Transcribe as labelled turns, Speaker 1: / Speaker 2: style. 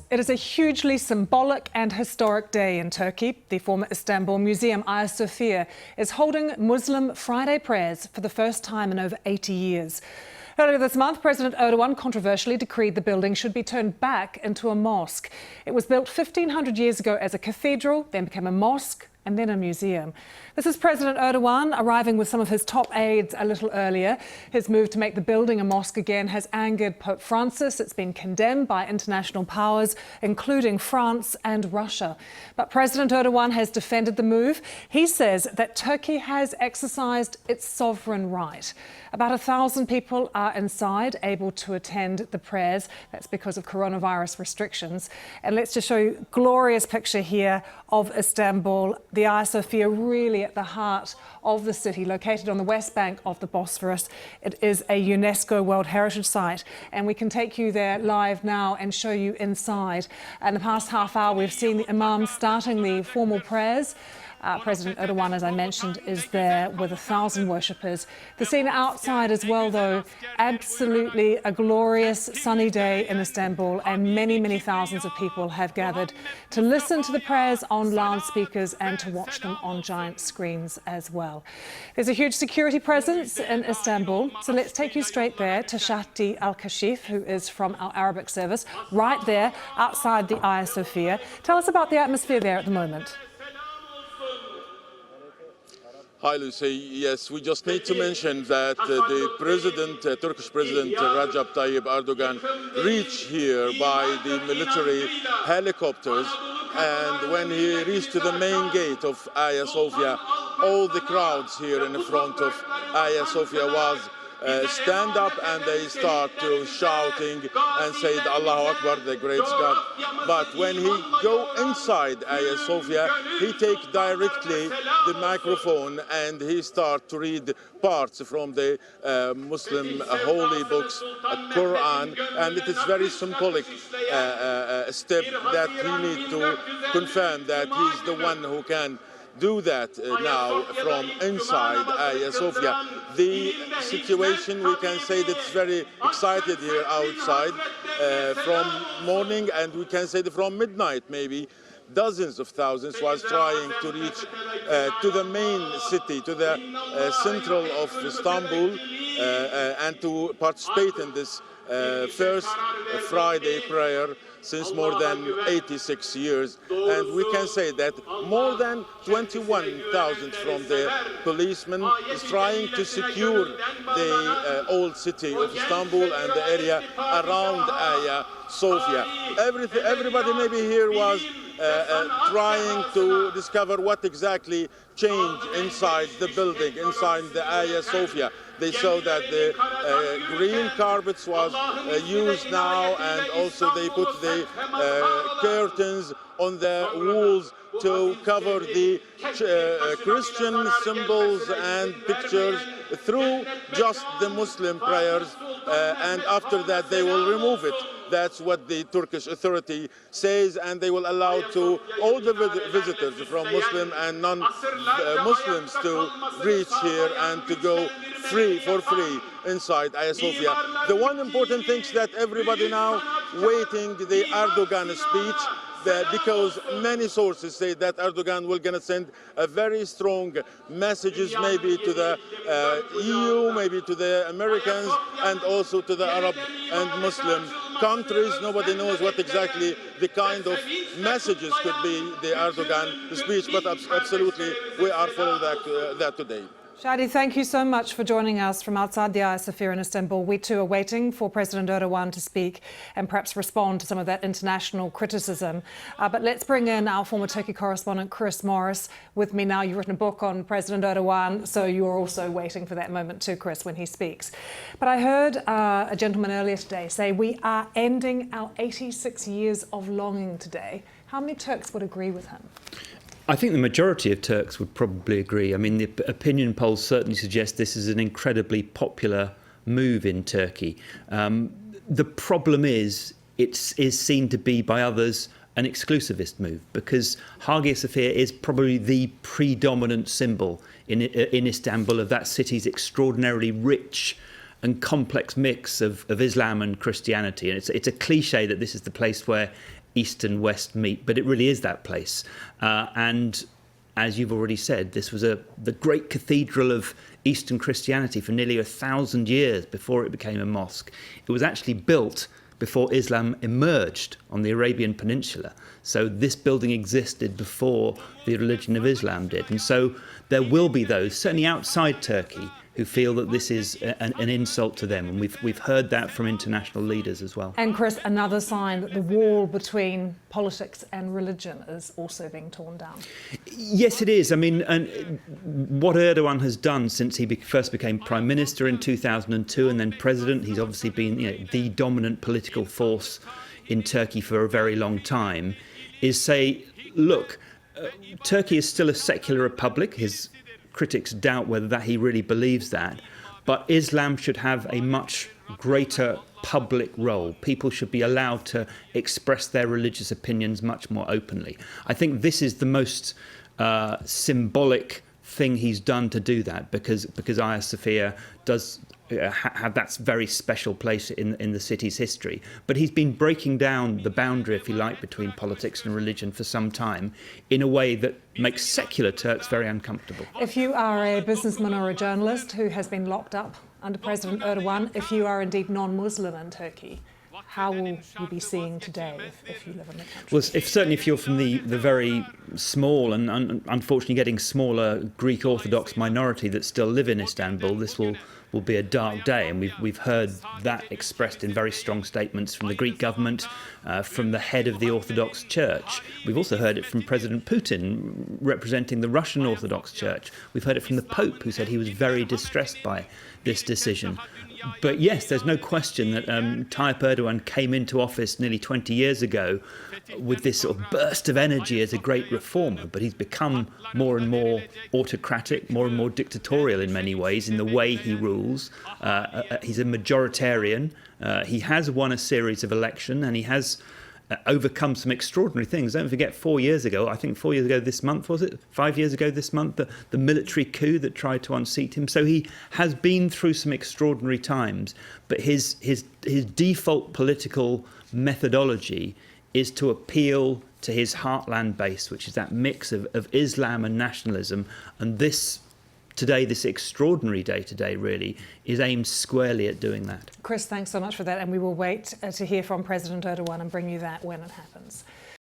Speaker 1: It is a hugely symbolic and historic day in Turkey. The former Istanbul Museum Hagia Sophia is holding Muslim Friday prayers for the first time in over 80 years. Earlier this month, President Erdogan controversially decreed the building should be turned back into a mosque. It was built 1,500 years ago as a cathedral, then became a mosque, and then a museum. This is President Erdogan arriving with some of his top aides a little earlier. His move to make the building a mosque again has angered Pope Francis. It's been condemned by international powers, including France and Russia. But President Erdogan has defended the move. He says that Turkey has exercised its sovereign right. About 1,000 people are inside, able to attend the prayers. That's because of coronavirus restrictions. And let's just show you a glorious picture here of Istanbul. The Hagia Sophia really at the heart of the city, located on the west bank of the Bosphorus. It is a Unesco World Heritage Site, and we can take you there live now and show you inside. In the past half hour, we've seen the imam starting the formal prayers. President Erdogan, as I mentioned, is there with 1,000 worshippers. The scene outside as well, though, absolutely a glorious sunny day in Istanbul, and many, many thousands of people have gathered to listen to the prayers on loudspeakers and to watch them on giant screens as well. There's a huge security presence in Istanbul, so let's take you straight there to Shahdi Al-Kashif, who is from our Arabic service, right there outside the Hagia Sophia. Tell us about the atmosphere there at the moment.
Speaker 2: Hi, Lucy. Yes, we just need to mention that the president, Turkish President Recep Tayyip Erdogan, reached here by the military helicopters. And when he reached to the main gate of Hagia Sophia, all the crowds here in the front of Hagia Sophia was stand up, and they start to shouting and say Allahu Akbar, the great God. But when he go inside Hagia Sophia, he take directly the microphone and he start to read parts from the Muslim holy books, Quran, and it is very symbolic step that we need to confirm that he's the one who can do that now from inside Hagia Sophia. The situation, we can say that's very excited here outside from morning, and we can say that from midnight maybe dozens of thousands was trying to reach to the main city, to the central of Istanbul, and to participate in this first Friday prayer since more than 86 years. And we can say that more than 21,000 from the policemen is trying to secure the old city of Istanbul and the area around Hagia Sophia. Everybody maybe here was trying to discover what exactly changed inside the building, inside the Hagia Sophia. They saw that the green carpets was used now, and also they put the curtains on the walls to cover the Christian symbols and pictures through just the Muslim prayers, and after that they will remove it. That's what the Turkish authority says, and they will allow to all the visitors from Muslim and non-Muslims to reach here and to go for free inside Hagia Sophia. The one important thing is that everybody now waiting the Erdogan speech, because many sources say that Erdogan will gonna send a very strong messages, maybe to the EU, maybe to the Americans, and also to the Arab and Muslim countries. Nobody knows what exactly the kind of messages could be the Erdogan speech, but absolutely we are following that today.
Speaker 1: Shadi, thank you so much for joining us from outside the Hagia Sophia in Istanbul. We too are waiting for President Erdogan to speak and perhaps respond to some of that international criticism. But let's bring in our former Turkey correspondent, Chris Morris, with me now. You've written a book on President Erdogan, so you're also waiting for that moment too, Chris, when he speaks. But I heard a gentleman earlier today say we are ending our 86 years of longing today. How many Turks would agree with him?
Speaker 3: I think the majority of Turks would probably agree. I mean, the opinion polls certainly suggest this is an incredibly popular move in Turkey. The problem is it is seen to be by others an exclusivist move, because Hagia Sophia is probably the predominant symbol in Istanbul of that city's extraordinarily rich and complex mix of Islam and Christianity. And it's a cliche that this is the place where East and West meet, but it really is that place. And as you've already said, this was the great cathedral of Eastern Christianity for nearly 1,000 years before it became a mosque. It was actually built before Islam emerged on the Arabian Peninsula. So this building existed before the religion of Islam did. And so there will be those, certainly outside Turkey, who feel that this is an insult to them. And we've heard that from international leaders as well.
Speaker 1: And Chris, another sign that the wall between politics and religion is also being torn down.
Speaker 3: Yes, it is. I mean, and what Erdogan has done since he first became Prime Minister in 2002 and then President, he's obviously been the dominant political force in Turkey for a very long time, is say, look, Turkey is still a secular republic. His critics doubt whether that he really believes that, but Islam should have a much greater public role. People should be allowed to express their religious opinions much more openly. I think this is the most symbolic thing he's done to do that, because Hagia Sophia does have that very special place in the city's history. But he's been breaking down the boundary, if you like, between politics and religion for some time in a way that makes secular Turks very uncomfortable.
Speaker 1: If you are a businessman or a journalist who has been locked up under President Erdogan, if you are indeed non-Muslim in Turkey, how will you be seeing today if you live in the country?
Speaker 3: Well, certainly if you're from the very small and unfortunately getting smaller Greek Orthodox minority that still live in Istanbul, this will be a dark day, and we've heard that expressed in very strong statements from the Greek government, from the head of the Orthodox Church. We've also heard it from President Putin, representing the Russian Orthodox Church. We've heard it from the Pope, who said he was very distressed by this decision. But yes, there's no question that Tayyip Erdogan came into office nearly 20 years ago with this sort of burst of energy as a great reformer, but he's become more and more autocratic, more and more dictatorial in many ways in the way he rules. He's a majoritarian. He has won a series of elections, and he has overcome some extraordinary things. Don't forget 4 years ago, I think 4 years ago this month, was it? 5 years ago this month, the military coup that tried to unseat him. So he has been through some extraordinary times, but his default political methodology is to appeal to his heartland base, which is that mix of Islam and nationalism. And this extraordinary day today really is aimed squarely at doing that.
Speaker 1: Chris, thanks so much for that, and we will wait to hear from President Erdogan and bring you that when it happens.